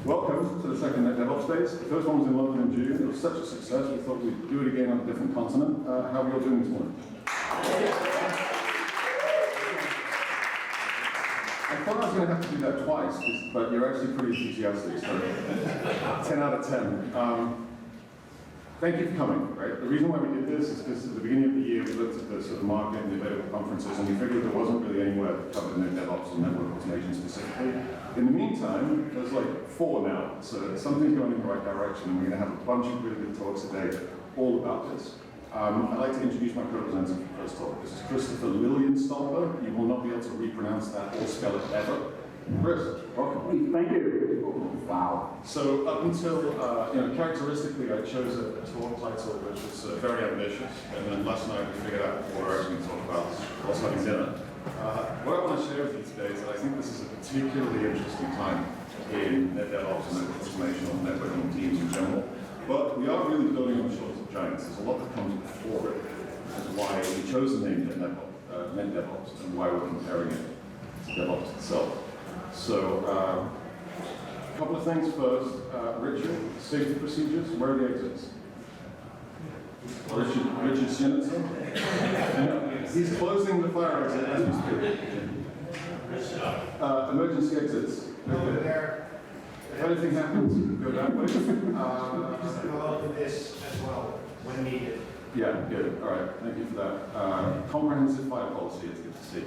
Welcome to the second NetDevOps Days. The first one was in London in June. It was such a success, we thought we'd do it again on a different continent. How are you all doing this morning? I thought I was going to have to do that twice, but you're actually pretty enthusiastic, so 10 out of 10. Thank you for coming, right? The reason why we did this is because at the beginning of the year we looked at the sort of market and the available conferences and we figured there wasn't really anywhere that covered NetDevOps and network automation specifically. In the meantime, there's like 4 now, so something's going in the right direction and we're going to have a bunch of really good talks today all about this. I'd like to introduce my co-presenter for the first talk. This is Christopher Liljenstolpe. You will not be able to repronounce that or spell it ever. Chris, welcome. Thank you. Wow. So up until, characteristically I chose a talk title which was very ambitious, and then last night we figured out what we're actually going to talk about whilst having dinner. What I want to share with you today is that I think this is a particularly interesting time in NetDevOps and network automation or networking teams in general. But we are really building on the shoulders of giants. There's a lot that comes before it, which is why we chose the name NetDevOps and why we're comparing it to DevOps itself. So, a couple of things first. Richard, safety procedures, where are the exits? Richard Sinnitzer? He's closing the fire exit as we speak. Emergency exits. Over there. If anything happens, go that way. Just go to this as well when needed. Yeah, good. All right, thank you for that. Comprehensive fire policy, it's good to see.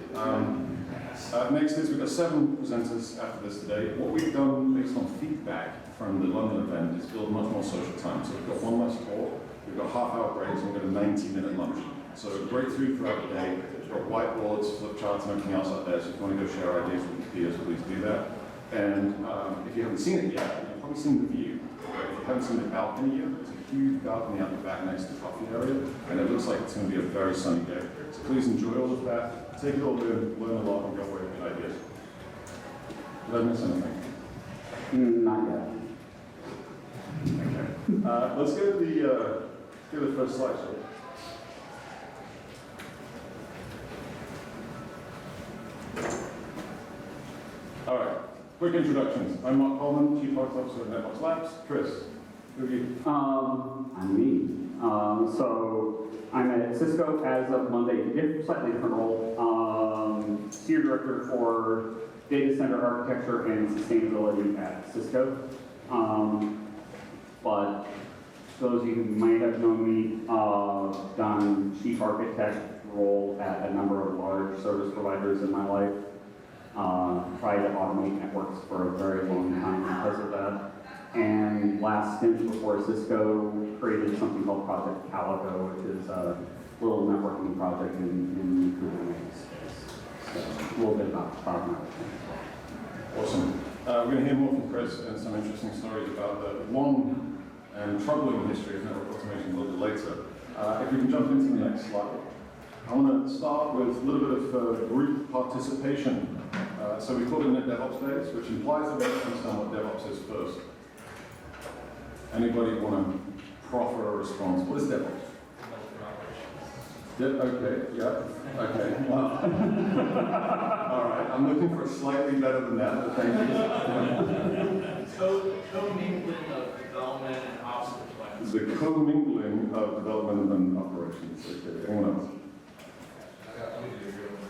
Next is we've got 7 presenters after this today. What we've done based on feedback from the London event is build much more social time. So we've got 1 less talk, we've got half-hour breaks, and we've got a 90-minute lunch. So great food throughout the day. We've got whiteboards, flip charts, and everything else out there. So if you want to go share ideas with your peers, please do that. And if you haven't seen it yet, you've probably seen the view. If you haven't seen the balcony yet, it's a huge balcony out the back next to the coffee area, and it looks like it's going to be a very sunny day. So please enjoy all of that, take it all in, learn a lot, and go away with good ideas. Did I miss anything? Not yet. Okay. Let's go to the first slide, shall we? All right. Quick introductions. I'm Mark Coleman, Chief Product Officer at NetBox Labs. Chris, who are you? I'm me. So I'm at Cisco as of Monday, slightly different role. Senior Director for Data Center Architecture and Sustainability at Cisco. But those of you who might have known me, done Chief Architect role at a number of large service providers in my life. Tried to automate networks for a very long time because of that. And last stint before Cisco created something called Project Calico, which is a little networking project in Kubernetes space. So a little bit about networking. Awesome. We're going to hear more from Chris and some interesting stories about the long and troubling history of network automation a little bit later. If we can jump into the next slide. I want to start with a little bit of group participation. So we call it NetDevOps Days, which implies that we have to understand what DevOps is first. Anybody want to proffer a response? What is DevOps? Okay, yeah, okay. Wow. All right, I'm looking for slightly better than that, but thank you. Co-mingling of development and ops deployment. The co-mingling of development and operations. Okay, anyone else?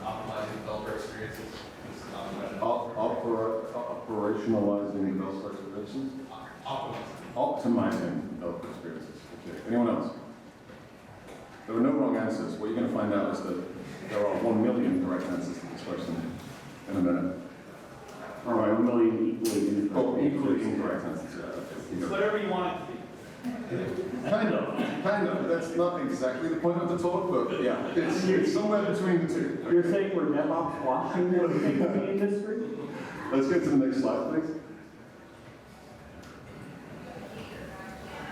Optimizing developer experiences. Operationalizing developer experiences? Optimizing developer experiences. Okay, anyone else? There are no wrong answers. What you're going to find out is that there are 1 million correct answers to this question in a minute. All right, 1 million Equally incorrect answers. Yeah, okay. Whatever you want it to be. Kind of. That's not exactly the point of the talk, but yeah, it's somewhere between the two. You're saying we're DevOps watching the industry? Let's get to the next slide, please.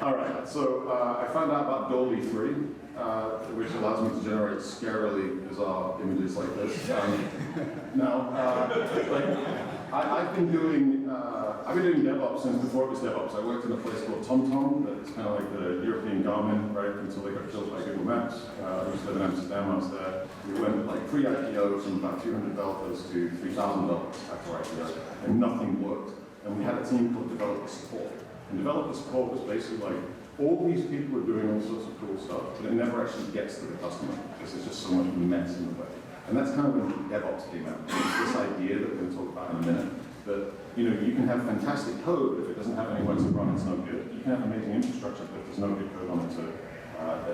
All right, so I found out about Dolby 3, which allows me to generate scarily bizarre images like this. I've been doing DevOps since before it was DevOps. I worked in a place called TomTom, that's kind of like the European Garmin, right, until they got killed by Google Maps. I used to live in Amsterdam, I was there. We went like pre-IPO from about 200 developers to 3,000 developers after IPO, and nothing worked. and we had a team called developer support. And developer support was basically like, all these people are doing all sorts of cool stuff, but it never actually gets to the customer because there's just so much mess in the way. And that's kind of when DevOps came out. It's this idea that we're going to talk about in a minute, that you can have fantastic code, but if it doesn't have anywhere to run, it's no good. You can have amazing infrastructure, but there's no good code on it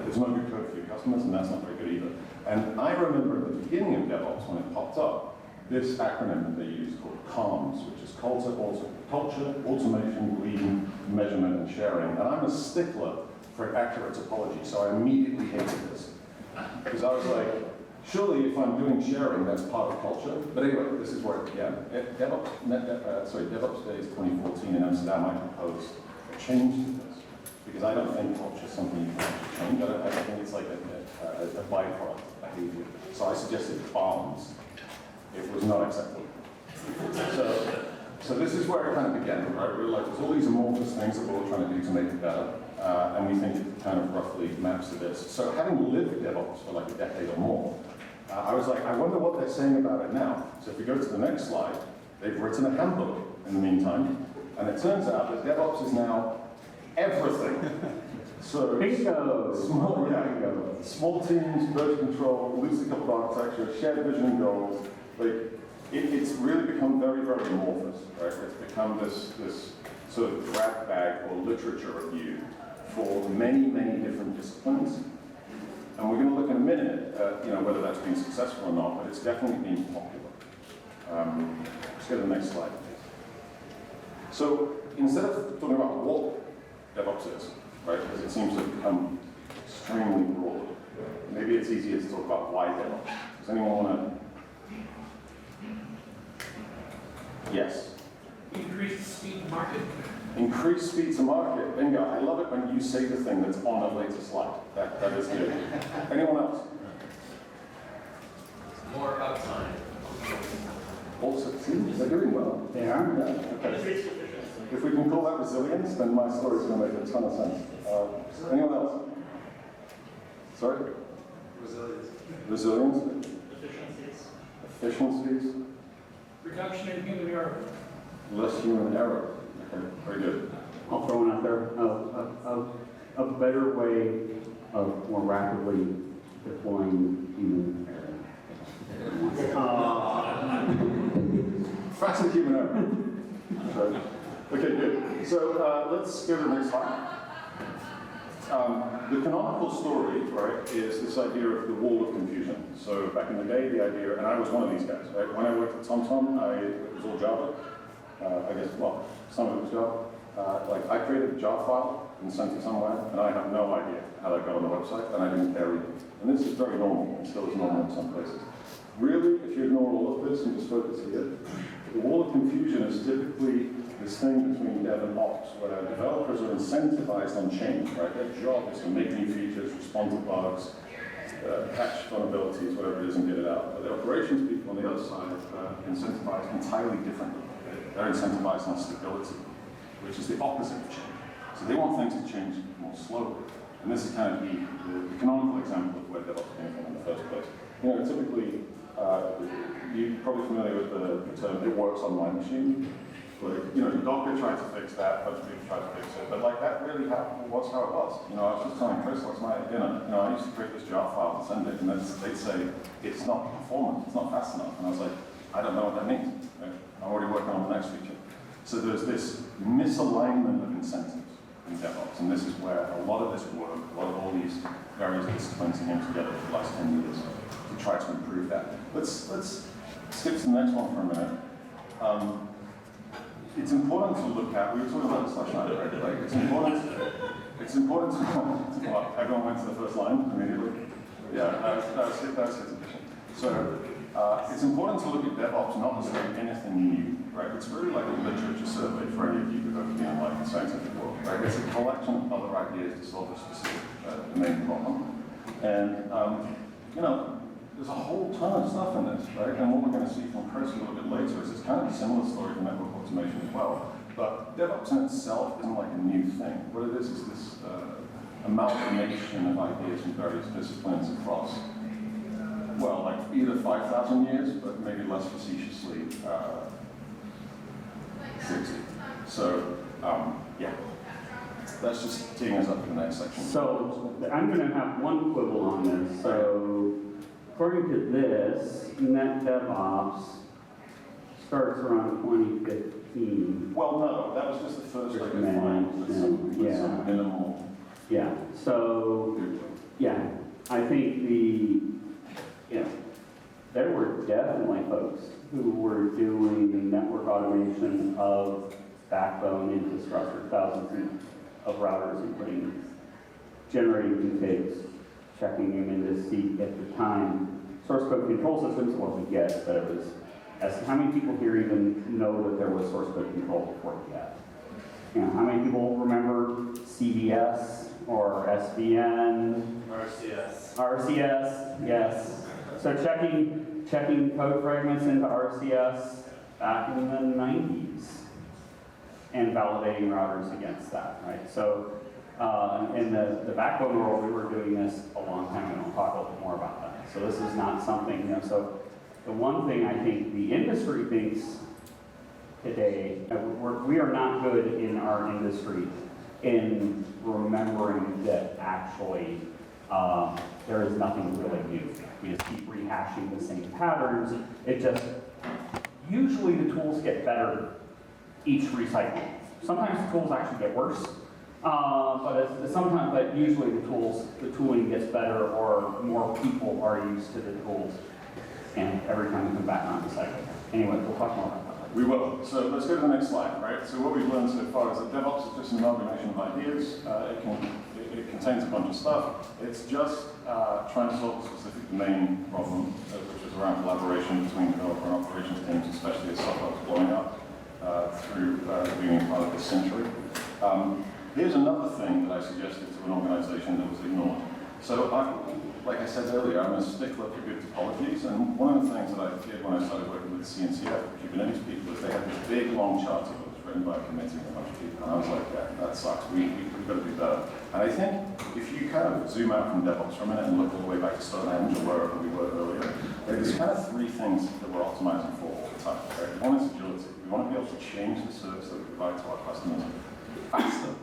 there's no good code for your customers, and that's not very good either. And I remember at the beginning of DevOps, when it popped up, this acronym that they used called CALMS, which is culture, automation, lean, measurement, and sharing. And I'm a stickler for accurate topology, so I immediately hated this. Because I was like, surely if I'm doing sharing, that's part of culture. But anyway, this is where it began. At DevOps Days 2014 in Amsterdam, I proposed a change to this. Because I don't think culture is something you can actually change. I think it's like a byproduct of behavior. So I suggested BARMS. It was not acceptable. So this is where it kind of began, right? We were like, there's all these amorphous things that we're all trying to do to make it better, and we think it kind of roughly maps to this. So having lived DevOps for like a decade or more, I was like, I wonder what they're saying about it now. So if we go to the next slide, they've written a handbook in the meantime, and it turns out that DevOps is now everything. So Bingo! Small teams, version control, loosely coupled architecture, shared vision and goals. Like, it's really become very, very amorphous, right? It's become this sort of grab bag or literature review for many, many different disciplines. And we're going to look in a minute at whether that's been successful or not, but it's definitely been popular. Let's go to the next slide, please. So instead of talking about what DevOps is, right, because it seems to have become extremely broad, maybe it's easier to talk about why DevOps. Does anyone want to? Yes. Increased speed to market. Increased speed to market. Bingo. I love it when you say the thing that's on a later slide. That is good. Anyone else? More uptime. Also, they're doing well. They are? Yeah. Okay. If we can call that resilience, then my story is going to make a ton of sense. Anyone else? Sorry? Resilience. Resilience? Efficiencies. Efficiencies? Reduction in human error. Less human error. Okay, very good. I'll throw one out there. A better way of more rapidly deploying human Faster human error. Okay, good. So let's go to the next slide. The canonical story, right, is this idea of the wall of confusion. So back in the day, the idea, and I was one of these guys, right? When I worked at TomTom, it was all Java. I guess, well, some of it was Java. Like, I created a jar file and sent it somewhere, and I have no idea how that got on the website, and I didn't care either. And this is very normal, and still is normal in some places. Really, if you ignore all of this and just focus here, the wall of confusion is typically this thing between dev and ops, where developers are incentivized on change, right? Their job is to make new features, respond to bugs, patch vulnerabilities, whatever it is, and get it out. But the operations people on the other side are incentivized entirely differently. They're incentivized on stability, which is the opposite of change. So they want things to change more slowly. And this is kind of the canonical example of where DevOps came from in the first place. Typically, you're probably familiar with the term, it works on my machine. Like, Docker tried to fix that, a bunch of people tried to fix it, but like that really was how it was. I was just telling Chris last night at dinner, I used to create this jar file and send it, and they'd say, it's not performant, it's not fast enough. And I was like, I don't know what that means. Right? I'm already working on the next feature. So there's this misalignment of incentives in DevOps, and this is where a lot of this work, a lot of all these various disciplines came together for the last 10 years to try to improve that. Let's skip to the next one for a minute. It's important to look at, we were talking about this last night, right? Like, it's important to well, everyone went to the first line immediately. Yeah, that was his edition. So it's important to look at DevOps not as like anything new, right? It's really like a literature survey for any of you who've ever been in like the scientific world, right? It's a collection of other ideas to solve a specific domain problem. And, there's a whole ton of stuff in this, right? And what we're going to see from Chris a little bit later is it's kind of a similar story for network automation as well. But DevOps in itself isn't like a new thing. What it is this amalgamation of ideas from various disciplines across, well, like either 5,000 years, but maybe less facetiously, 60. So, yeah, that's just teeing us up for the next section. So I'm going to have one quibble on this. So according to this, NetDevOps starts around 2015. Well, no, that was just the first I could find with some minimal. Yeah. So yeah, I think there were definitely folks who were doing network automation of backbone infrastructure, thousands of routers, including generating configs, checking them in to see at the time. Source code control systems wasn't yet, but it was. How many people here even know that there was source code control before yet? How many people remember CVS or SVN? RCS, yes. So checking code fragments into RCS back in the 90s and validating routers against that, right? So in the backbone world, we were doing this a long time ago. I'll talk a little bit more about that. So this is not something, so the one thing I think the industry thinks today, we are not good in our industry in remembering that actually there is nothing really new. We just keep rehashing the same patterns. It just, usually the tools get better each recycle. Sometimes the tools actually get worse, but usually the tooling gets better or more people are used to the tools. And every time we come back around the cycle. Anyway, we'll talk more about that. We will. So let's go to the next slide, right? So what we've learned so far is that DevOps is just an amalgamation of ideas. It contains a bunch of stuff. It's just trying to solve a specific domain problem, which is around collaboration between developer and operations teams, especially as software is blowing up through the beginning part of this century. Here's another thing that I suggested to an organization that was ignored. So like I said earlier, I'm a stickler for good topologies, and one of the things that I did when I started working with the CNCF, Kubernetes people, is they had this big, long charter that was written by a committee of a bunch of people, and I was like, yeah, that sucks, we've got to do better. And I think if you kind of zoom out from DevOps for a minute and look all the way back to Stonehenge or wherever we were earlier, there's kind of three things that we're optimizing for all the time. Right? One is agility. We want to be able to change the service that we provide to our customers faster.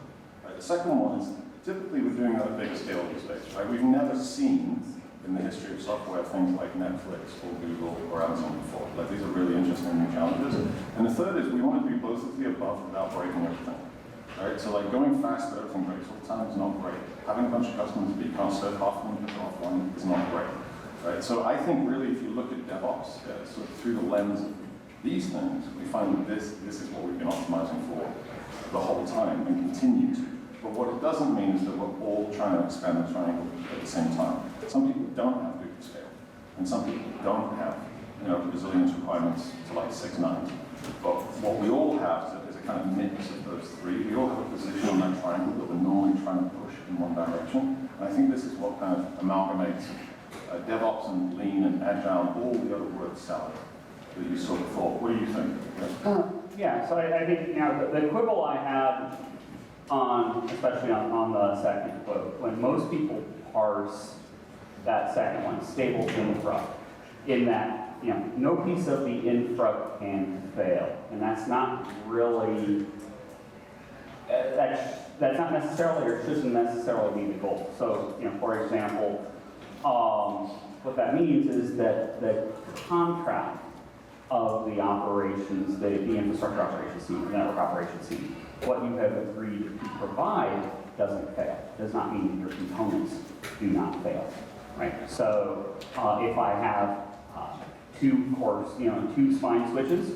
Right? The second one is typically we're doing that at bigger scale these days, right? We've never seen in the history of software things like Netflix or Google or Amazon before. Like, these are really interesting new challenges. And the third is we want to do both of the above without breaking everything, right? So like going fast but everything breaks all the time is not great. Having a bunch of customers that you can't serve half of them offline is not great, right? So I think really if you look at DevOps sort of through the lens of these things, we find that this is what we've been optimizing for the whole time and continue to. But what it doesn't mean is that we're all trying to expand the triangle at the same time. Some people don't have Google scale, and some people don't have, resilience requirements to like 6 nines. But what we all have is a kind of mix of those three. We all have a position on that triangle that we're normally trying to push in one direction. And I think this is what kind of amalgamates DevOps and Lean and Agile and all the other words salad that you saw before. What do you think? Yeah, so I think the quibble I had especially on the second quote, when most people parse that second one, stable infra, in that, no piece of the infra can fail. And that's not really, that's not necessarily, or shouldn't necessarily be the goal. So, for example, what that means is that the contract of the operations, the infrastructure operations team, the network operations team, what you have agreed to provide doesn't fail. Does not mean that your components do not fail, right? So if I have two spine switches,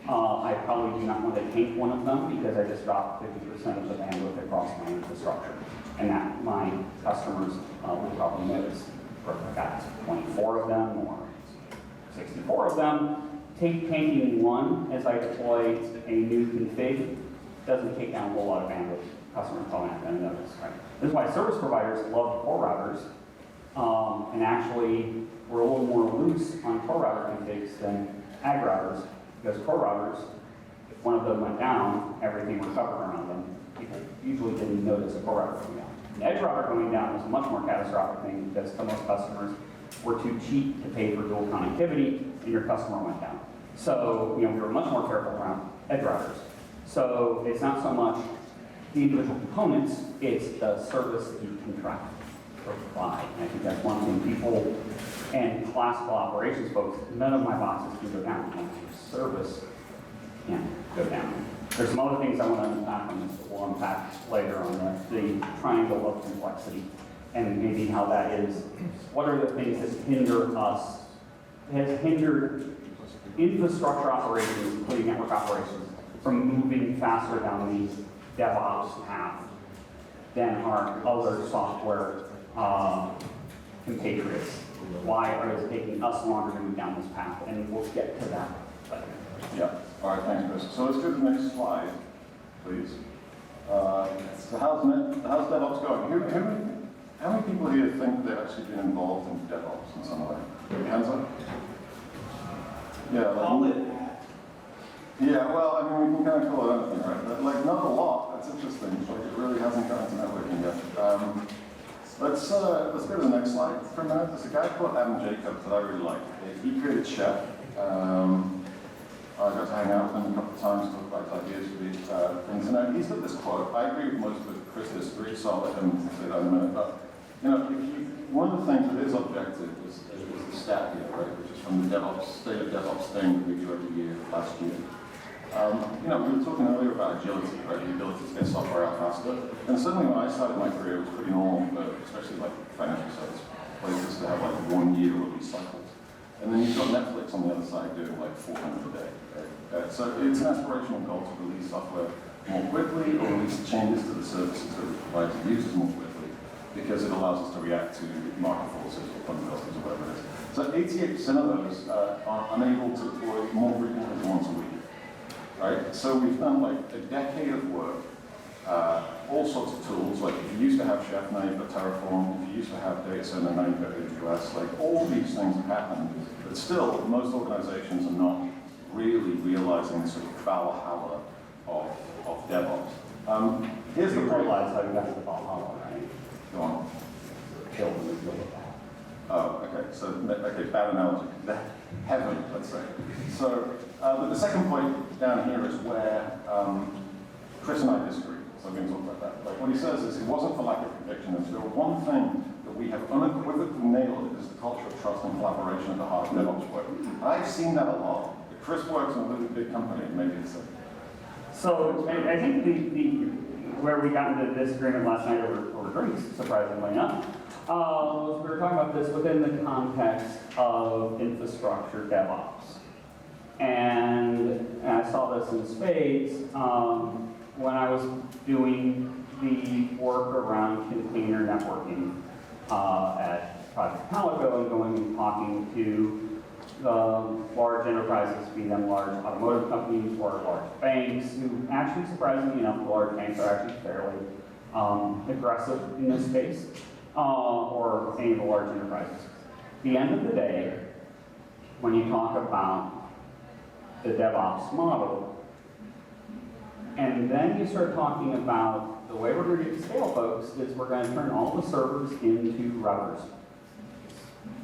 I probably do not want to take one of them because I just dropped 50% of the bandwidth across my infrastructure. And that my customers will probably notice. Or if I've got 24 of them or 64 of them, taking one as I deploy a new config doesn't take down a whole lot of bandwidth. Customers probably not going to notice, right? This is why service providers love core routers, and actually we're a little more loose on core router configs than ag routers, because core routers, if one of them went down, everything recovered around them. People usually didn't notice a core router going down. An edge router going down was a much more catastrophic thing because some of most customers were too cheap to pay for dual connectivity, and your customer went down. So, we were much more careful around edge routers. So it's not so much the individual components, it's the service that you contract to provide. And I think that's one thing people and classical operations folks, none of my boxes can go down. And service can't go down. There's some other things I want to unpack on this, but we'll unpack later on the triangle of complexity and maybe how that is. What are the things that hinder us, has hindered infrastructure operations, including network operations, from moving faster down the DevOps path than our other software compatriots? Why are it taking us longer to move down this path? And we'll get to that later. Yeah. All right, thanks, Chris. So let's go to the next slide, please. So how's DevOps going? How many people here think they've actually been involved in DevOps in some way? Hands up? Yeah. Call it. Yeah, well, I mean, we can kind of call it anything, right? But, like, not a lot. That's interesting. Like, it really hasn't gotten to networking yet. Let's go to the next slide for a minute. There's a guy called Adam Jacobs that I really like. He created Chef. I got to hang out with him a couple of times, talk about his ideas for the internet. He's got this quote. I agree with most of what Chris disagrees, so I'll let him say that in a minute. But, you know, one of the things that is objective is the stat here, right, which is from the State of DevOps thing that we do every year, last year. You know, we were talking earlier about agility, right, the ability to get software out faster. And certainly when I started my career, it was pretty normal, but especially like financial service places to have like 1 year release cycles. And then you've got Netflix on the other side doing like 400 a day. Right? So it's an aspirational goal to release software more quickly or release changes to the services that we provide to users more quickly because it allows us to react to market forces or fundamentals or whatever it is. So 88% of those are unable to deploy more frequently than once a week. Right? So we've done like a decade of work, all sorts of tools, like if you used to have Chef, now you've got Terraform, if you used to have Data Center, now you've got AWS, like all these things have happened, but still most organizations are not really realizing the sort of Valhalla of DevOps. Here's the You problem. realize how you got to the Valhalla, right? Go on. Killed and rebuilt it back. Oh, okay, so, okay, bad analogy. Heaven, let's say. So, but the second point down here is where Chris and I disagree. So I'm going to talk about that. Like what he says is it wasn't for lack of conviction. If there were one thing that we have unequivocally nailed, it is the culture of trust and collaboration at the heart of DevOps work. I've seen that a lot. If Chris works in a really big company, maybe it's a... So I think where we got into disagreement last night over drinks, surprisingly enough, was we were talking about this within the context of infrastructure DevOps. And I saw this in spades when I was doing the work around container networking at Project Calico and going and talking to large enterprises, be them large automotive companies or large banks, who actually, surprisingly enough, the large banks are actually fairly aggressive in this space, or any of the large enterprises. At the end of the day, when you talk about the DevOps model, and then you start talking about the way we're going to get to scale, folks, is we're going to turn all the servers into routers.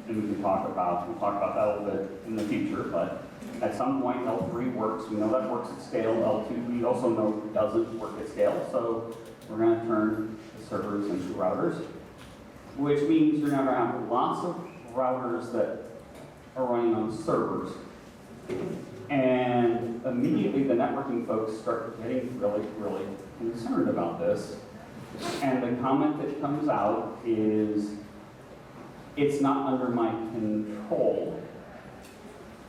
And we'll talk about that a little bit in the future, but at some point L3 works. We know that works at scale. L2 we also know doesn't work at scale, so we're going to turn the servers into routers, which means you're going to have lots of routers that are running on servers. And immediately the networking folks start getting really, really concerned about this. And the comment that comes out is, it's not under my control.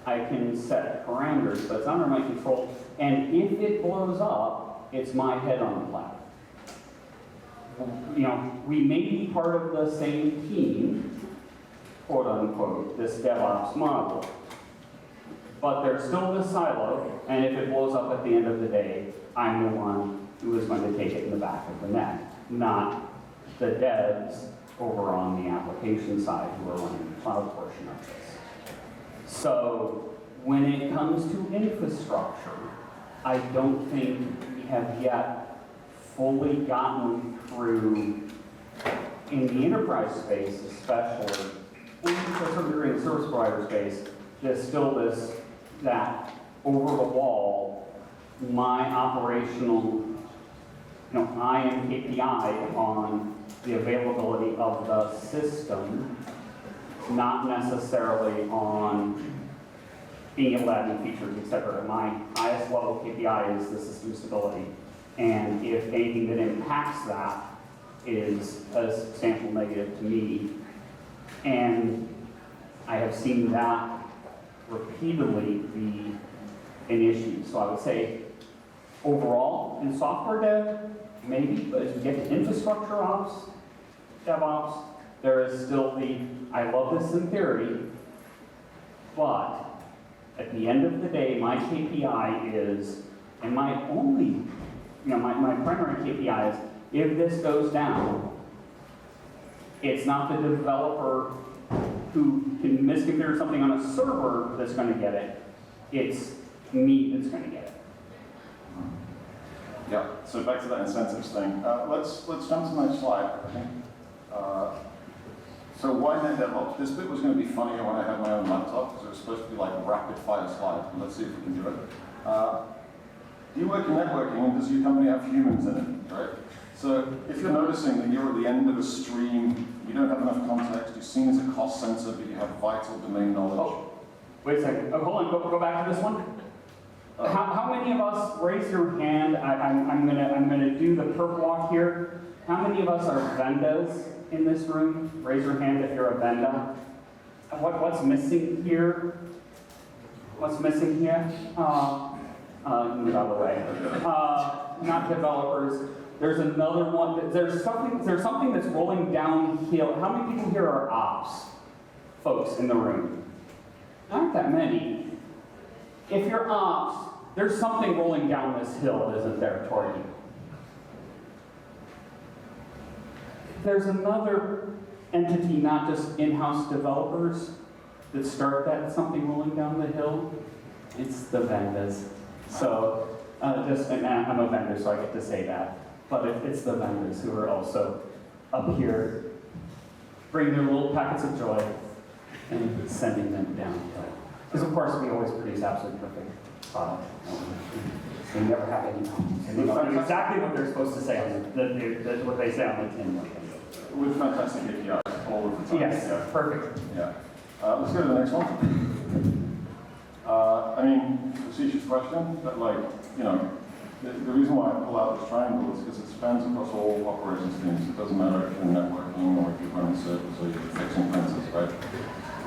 I can set parameters, but it's under my control. And if it blows up, it's my head on the platter. You know, we may be part of the same team, quote unquote, this DevOps model. But there's still this silo, and if it blows up at the end of the day, I'm the one who is going to take it in the back of the neck, not the devs over on the application side who are running the cloud portion of this. So when it comes to infrastructure, I don't think we have yet fully gotten through, in the enterprise space especially, and to a certain degree in the service provider space, there's still that over the wall my operational, IM KPI on the availability of the system, not necessarily on being able to add new features, etc. My highest level KPI is the system stability. And if anything that impacts that is a substantial negative to me, and I have seen that repeatedly be an issue. So I would say overall in software dev, maybe, but as we get to infrastructure ops, DevOps, there is still I love this in theory, but at the end of the day, my KPI is, and my only, my primary KPI is, if this goes down, it's not the developer who can misconfigure something on a server that's going to get it. It's me that's going to get it. Yeah, so back to that incentives thing. Let's jump to the next slide, I think. So why NetDevOps? This bit was going to be funnier when I had my own laptop, because it was supposed to be like a rapid-fire slide. Let's see if we can do it. Do you work in networking, and does your company have humans in it, right? So if you're noticing that you're at the end of a stream, you don't have enough context, you're seen as a cost center, but you have vital domain knowledge. Oh, wait a second. Oh, hold on. Go back to this one. How many of us, raise your hand, I'm gonna do the perp walk here. How many of us are vendas in this room? Raise your hand if you're a venda. What's missing here? What's missing here? Move out of the way. Not developers. There's another one. There's something that's rolling downhill. How many people here are ops folks in the room? Not that many. If you're ops, there's something rolling down this hill, isn't there, toward you? There's another entity, not just in-house developers, that start that something rolling down the hill. It's the vendors. So, and I'm a vendor, so I get to say that. But it's the vendors who are also up here, bringing their little packets of joy and sending them downhill. Because of course we always produce absolutely perfect product. We never have any problems. And they know exactly what they're supposed to say, what they say on the tin. With fantastic KPIs all of the time. Yes, yeah. perfect. Yeah. Let's go to the next one. I mean, facetious question, but the reason why I pull out this triangle is because it spans across all operations teams. It doesn't matter if you're networking or if you're running servers or you're fixing printers, right?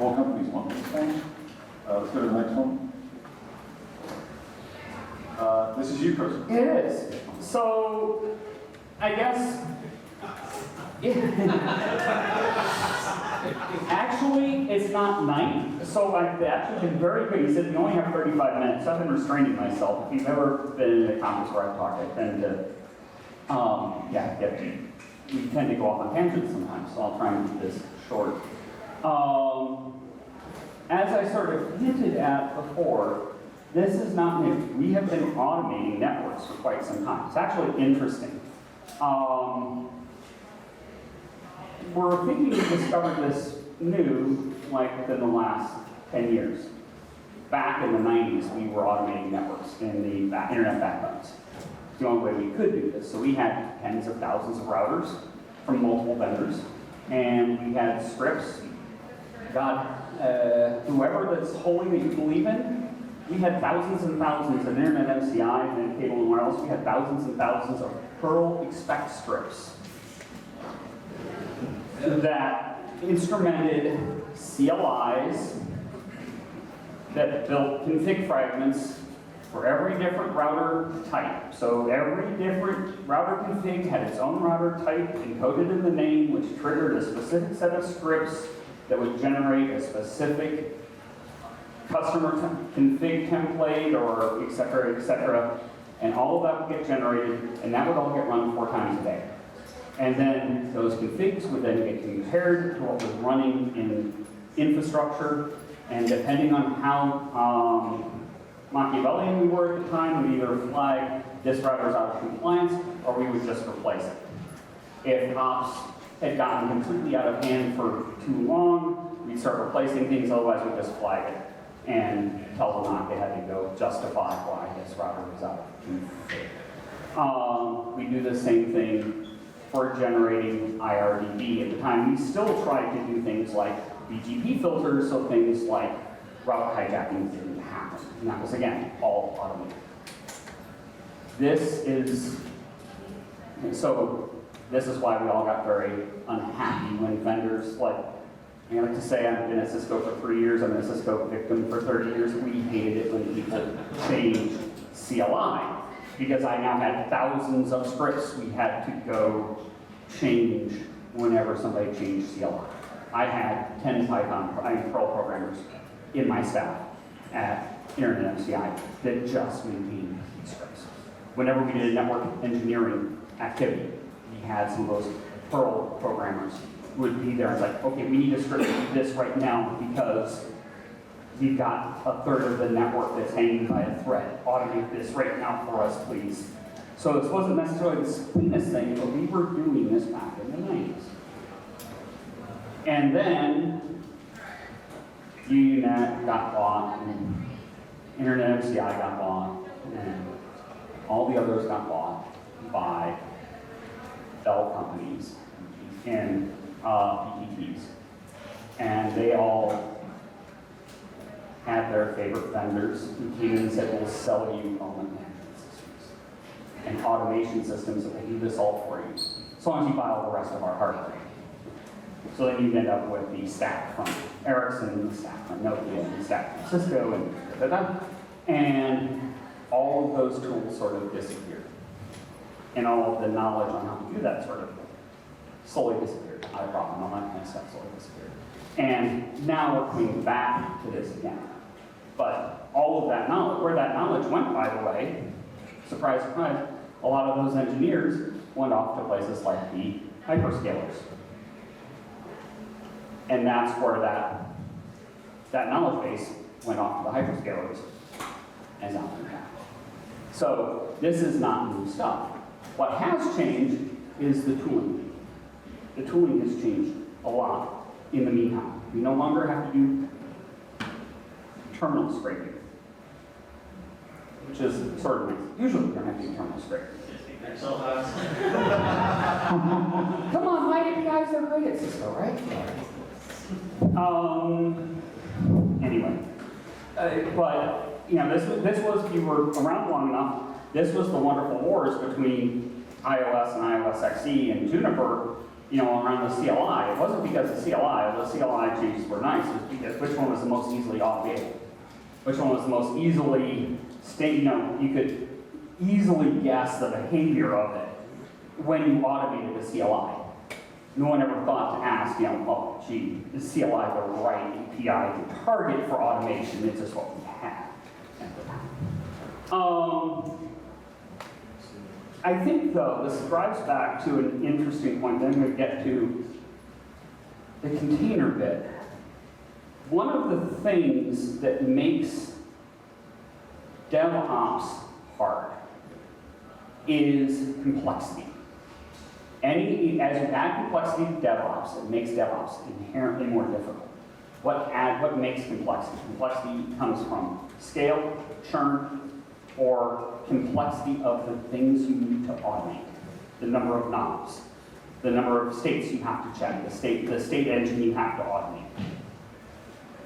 All companies want this thing. Let's go to the next one. This is you, Chris. It is. So, I guess, actually, it's not night. So I've actually been very good. He said, you only have 35 minutes. So I've been restraining myself. If you've ever been in a conference where I've talked, I tend to, we tend to go off on tangents sometimes. So I'll try and keep this short. As I sort of hinted at before, this is not new. We have been automating networks for quite some time. It's actually interesting. We're thinking we discovered this new, within the last 10 years. Back in the 90s, we were automating networks in the internet backbones. It's the only way we could do this. So we had tens of thousands of routers from multiple vendors, and we had scripts. Whoever that's holy that you believe in, we had thousands and thousands of internet MCI and cable and wireless. We had thousands and thousands of Perl expect scripts that instrumented CLIs that built config fragments for every different router type. So every different router config had its own router type encoded in the name, which triggered a specific set of scripts that would generate a specific customer config template, or et cetera, and all of that would get generated, and that would all get run 4 times a day. And then those configs would then get compared to what was running in infrastructure, and depending on how Machiavellian we were at the time, we'd either flag this router's out of compliance, or we would just replace it. If ops had gotten completely out of hand for too long, we'd start replacing things, otherwise we'd just flag it. and tell the NOC they had to go justify why this router was out of config. We do the same thing for generating IRDB. At the time, we still tried to do things like BGP filters, so things like route hijacking didn't happen. And that was, again, all automated. This is why we all got very unhappy when vendors, like, I like to say I've been at Cisco for 3 years, I'm a Cisco victim for 30 years. We hated it when people changed CLI, because I now had thousands of scripts we had to go change whenever somebody changed CLI. I had 10 Perl programmers in my staff at Internet MCI that just maintained these scripts. Whenever we did a network engineering activity, we had some of those Perl programmers would be there. It's like, okay, we need a script to do this right now because we've got a third of the network that's hanging by a thread. Automate this right now for us, please. So this wasn't necessarily the cleanest thing, but we were doing this back in the 90s. And then UNet got bought, and Internet MCI got bought, and all the others got bought by Bell companies and PTTs. And they all had their favorite vendors who came in and said, we'll sell you Coleman management systems and automation systems that will do this all for you, as long as you buy all the rest of our hardware. So then you end up with the stack from Ericsson, the stack from Nokia, the stack from Cisco, and da-da-da. And all of those tools sort of disappeared. And all of the knowledge on how to do that sort of slowly disappeared. Not a problem, all that kind of stuff slowly disappeared. And now we're coming back to this again. But all of that knowledge, where that knowledge went, by the way, surprise, surprise, a lot of those engineers went off to places like the hyperscalers. And that's where that knowledge base went off to the hyperscalers as out there. So this is not new stuff. What has changed is the tooling. The tooling has changed a lot in the meantime. We no longer have to do terminal scraping, which is sort of nice. Usually we don't have to do terminal scraping. Come on, my APIs are great at Cisco, right? Anyway, but you know, this was, if you were around long enough, this was the wonderful wars between iOS and iOS XE and Juniper, you know, around the CLI. It wasn't because of CLI, although CLI changes were nice, it was because which one was the most easily automated, which one was the most easily, you know, you could easily guess the behavior of it when you automated the CLI. No one ever thought to ask, you know, oh, gee, is CLI the right API to target for automation? It's just what we had at the time. I think, though, this drives back to an interesting point. Then we get to the container bit. One of the things that makes DevOps hard is complexity. As you add complexity to DevOps, it makes DevOps inherently more difficult. What makes complexity? Complexity comes from scale, churn, or complexity of the things you need to automate. The number of knobs, the number of states you have to check, the state engine you have to automate.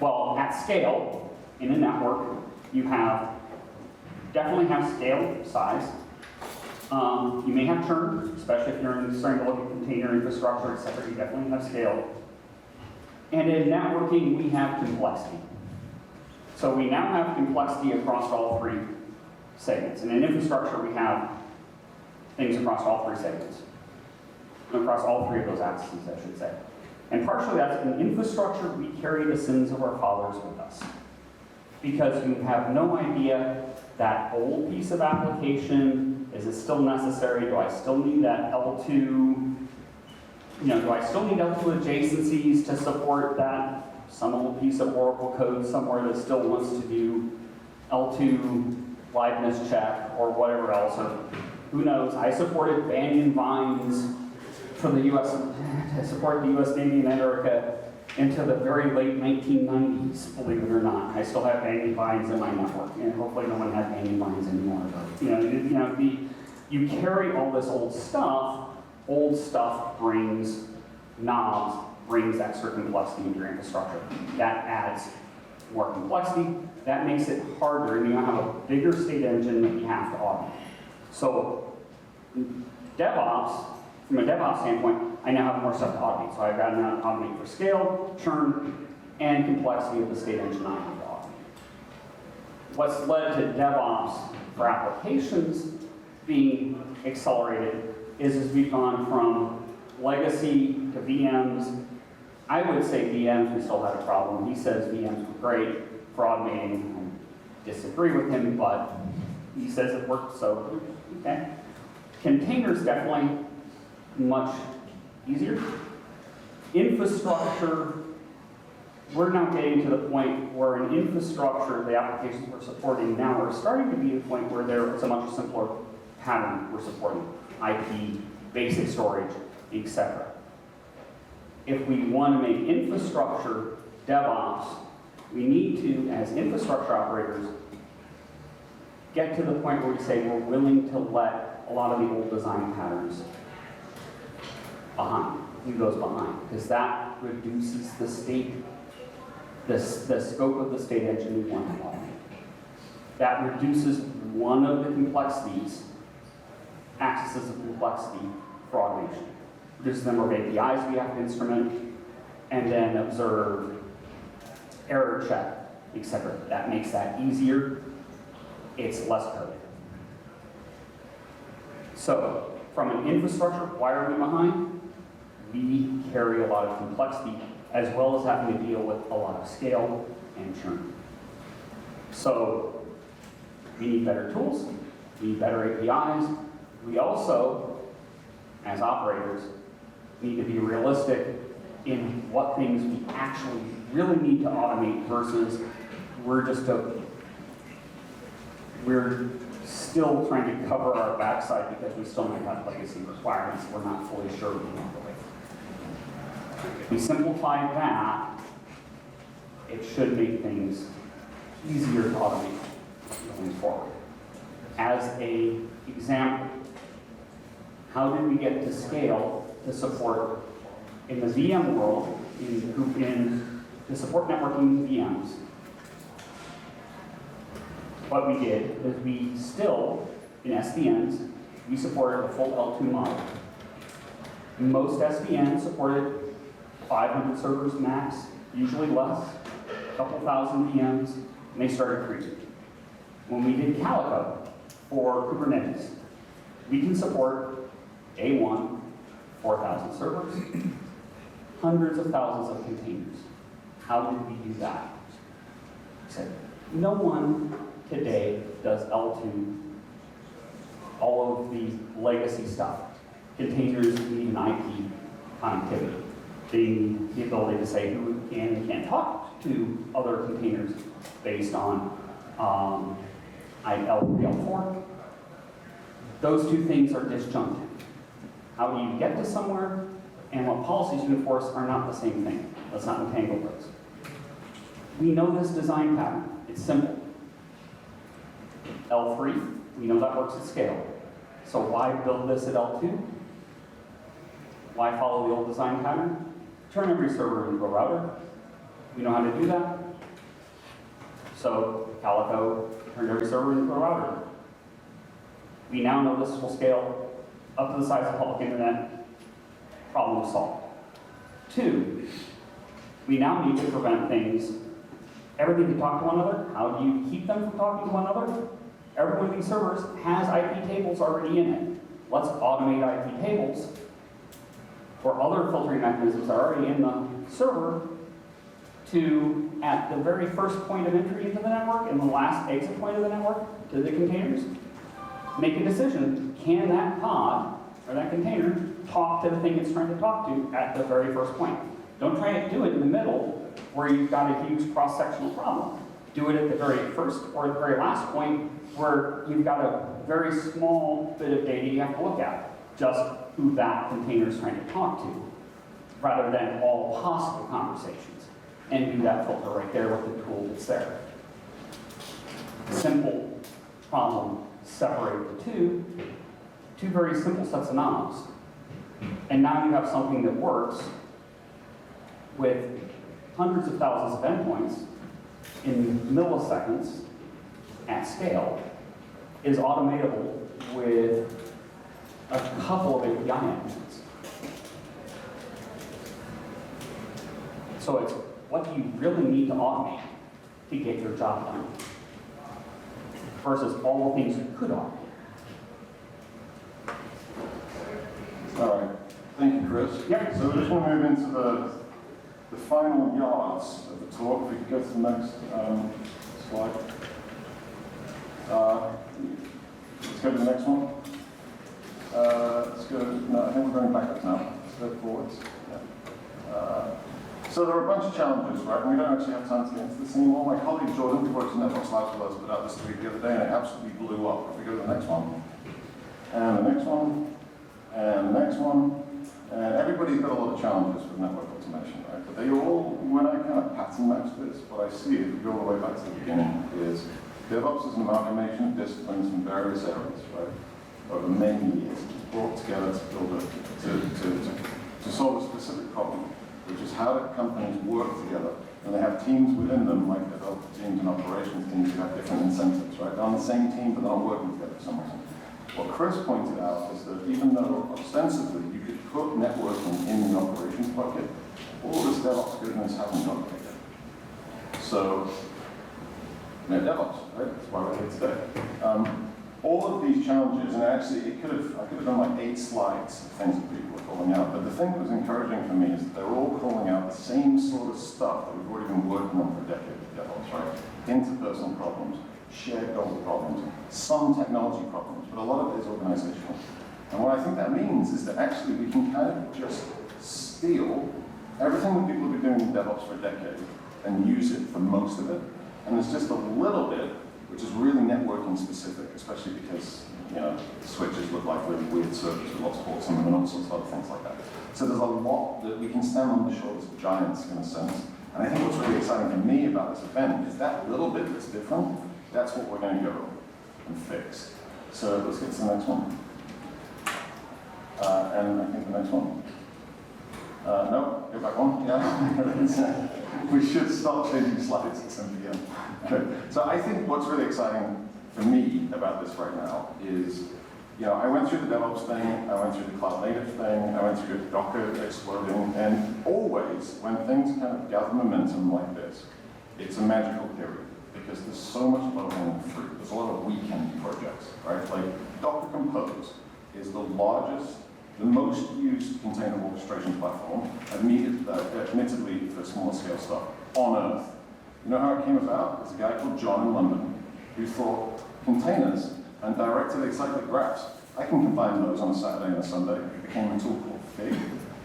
Well, at scale, in a network, you definitely have scale, size. You may have churn, especially if you're starting to look at container infrastructure, etc. You definitely have scale. And in networking, we have complexity. So we now have complexity across all three segments. And in infrastructure, we have things across all three segments. Across all three of those axes, I should say. And partially that's in infrastructure, we carry the sins of our fathers with us. Because you have no idea that old piece of application, is it still necessary? Do I still need that L2? You know, do I still need L2 adjacencies to support that some old piece of Oracle code somewhere that still wants to do L2 liveness check or whatever else? Or who knows? I supported Banyan Vines for the US, to support the US Navy in America into the very late 1990s, believe it or not. I still have banging vines in my network, and hopefully no one has banging vines anymore. But, you carry all this old stuff. Old stuff brings knobs, brings extra complexity into your infrastructure. That adds more complexity. That makes it harder, and you have a bigger state engine that you have to automate. So DevOps, from a DevOps standpoint, I now have more stuff to automate. So I've got to now automate for scale, churn, and complexity of the state engine I have to automate. What's led to DevOps for applications being accelerated is we've gone from legacy to VMs. I would say VMs, we still had a problem. He says VMs were great for automating. I disagree with him, but he says it worked, so okay. Containers definitely much easier. Infrastructure, we're now getting to the point where an infrastructure, the applications we're supporting now are starting to be at a point where it's a much simpler pattern we're supporting. IP, basic storage, etc. If we want to make infrastructure DevOps, we need to, as infrastructure operators, get to the point where we say we're willing to let a lot of the old design patterns behind, leave those behind, because that reduces the state, the scope of the state engine we want to automate. That reduces one of the complexities, axes of complexity for automation. Reduces the number of APIs we have to instrument, and then observe, error check, etc. That makes that easier. It's less code. So, from an infrastructure, why are we behind? We carry a lot of complexity, as well as having to deal with a lot of scale and churn. So, we need better tools, we need better APIs. We also, as operators, need to be realistic in what things we actually really need to automate versus we're still trying to cover our backside because we still might have legacy requirements we're not fully sure we want to wait. If we simplify that, it should make things easier to automate going forward. As an example, how did we get to scale to support, in the VM world, to support networking VMs? What we did is we still, in SVNs, we supported a full L2 model. Most SVNs supported 500 servers max, usually less, a couple thousand VMs, and they started creeping. When we did Calico for Kubernetes, we can support day one, 4,000 servers, hundreds of thousands of containers. How did we do that? I said, no one today does L2, all of the legacy stuff. Containers need an IP connectivity. They need the ability to say who can and can't talk to other containers based on L3, L4. Those two things are disjunctive. How do you get to somewhere and what policies you enforce are not the same thing. Let's not entangle those. We know this design pattern. It's simple. L3, we know that works at scale. So why build this at L2? Why follow the old design pattern? Turn every server into a router. We know how to do that. So Calico turned every server into a router. We now know this will scale up to the size of public internet. Problem solved. 2, we now need to prevent things. Everything can talk to one another. How do you keep them from talking to one another? Every one of these servers has IP tables already in it. Let's automate IP tables or other filtering mechanisms that are already in the server to, at the very first point of entry into the network and the last exit point of the network to the containers, make a decision. Can that pod or that container talk to the thing it's trying to talk to at the very first point? Don't try to do it in the middle where you've got a huge cross-sectional problem. Do it at the very first or the very last point where you've got a very small bit of data you have to look at, just who that container is trying to talk to. rather than all possible conversations, and do that filter right there with the tool that's there. Simple problem, separate the two very simple sets of knobs. And now you have something that works with hundreds of thousands of endpoints in milliseconds at scale, is automatable with a couple of API endpoints. So it's what do you really need to automate to get your job done versus all the things you could automate. All right, thank you, Chris. Yep. So we just want to move into the final yards of the talk. If we could go to the next slide. Let's go to the next one. Let's go, no, I think we're going backwards now. Let's go forwards. Yeah. So there are a bunch of challenges, right? And we don't actually have time to get into this anymore. My colleague Jordan, who works in NetDevOps Labs with us, put out this tweet the other day, and it absolutely blew up. If we go to the next one, and the next one, and the next one, and everybody's got a lot of challenges with network automation, right? But they all, when I kind of pattern match this, what I see, if we go all the way back to the beginning, is DevOps is an amalgamation of disciplines from various areas, right? Over many years, brought together to build to solve a specific problem, which is how do companies work together, and they have teams within them, like developer teams and operations teams, who have different incentives, right? They're on the same team, but they're not working together for some reason. What Chris pointed out is that even though ostensibly you could put networking in the operations bucket, all this DevOps goodness hasn't got there yet. So, NetDevOps, right? That's why we're here today. All of these challenges, and actually I could have done like 8 slides of things that people are calling out, but the thing that was encouraging for me is that they're all calling out the same sort of stuff that we've already been working on for a decade with DevOps, right? Interpersonal problems, shared goal problems, some technology problems, but a lot of it is organizational. And what I think that means is that actually we can kind of just steal everything that people have been doing in DevOps for a decade and use it for most of it. And there's just a little bit which is really networking specific, especially because, you know, switches look like really weird circuits with lots of ports on them and all sorts of other things like that. So there's a lot that we can stand on the shoulders of giants in a sense. And I think what's really exciting for me about this event is that little bit that's different, that's what we're going to go and fix. So let's get to the next one. And I think the next one. No, go back one. Yeah. We should start changing slides at 10 p.m. Okay. So I think what's really exciting for me about this right now is, you know, I went through the DevOps thing, I went through the cloud native thing, I went through Docker exploding, and always when things kind of gather momentum like this, it's a magical period because there's so much low-hanging fruit. There's a lot of weekend projects, right? Like Docker Compose is the largest, the most used container orchestration platform, admittedly for smaller scale stuff, on Earth. You know how it came about? There's a guy called John in London who thought containers and directed acyclic graphs. I can combine those on a Saturday and a Sunday. It became a tool called Fig,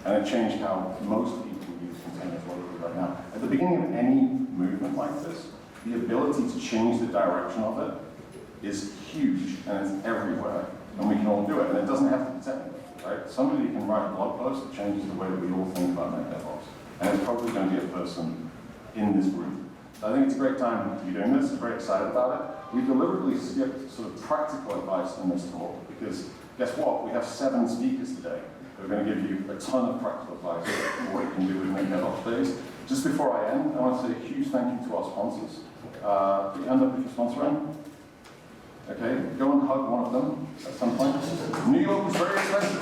and it changed how most people use containers right now. At the beginning of any movement like this, the ability to change the direction of it is huge, and it's everywhere, and we can all do it, and it doesn't have to be technical. Right? Somebody can write a blog post that changes the way that we all think about NetDevOps. And it's probably going to be a person in this room. So I think it's a great time to be doing this. I'm very excited about it. We deliberately skipped sort of practical advice in this talk because guess what? We have 7 speakers today who are going to give you a ton of practical advice on what you can do with NetDevOps Days. Just before I end, I want to say a huge thank you to our sponsors. Put your hand up if you're sponsoring. Okay, go and hug one of them at some point. New York is very expensive.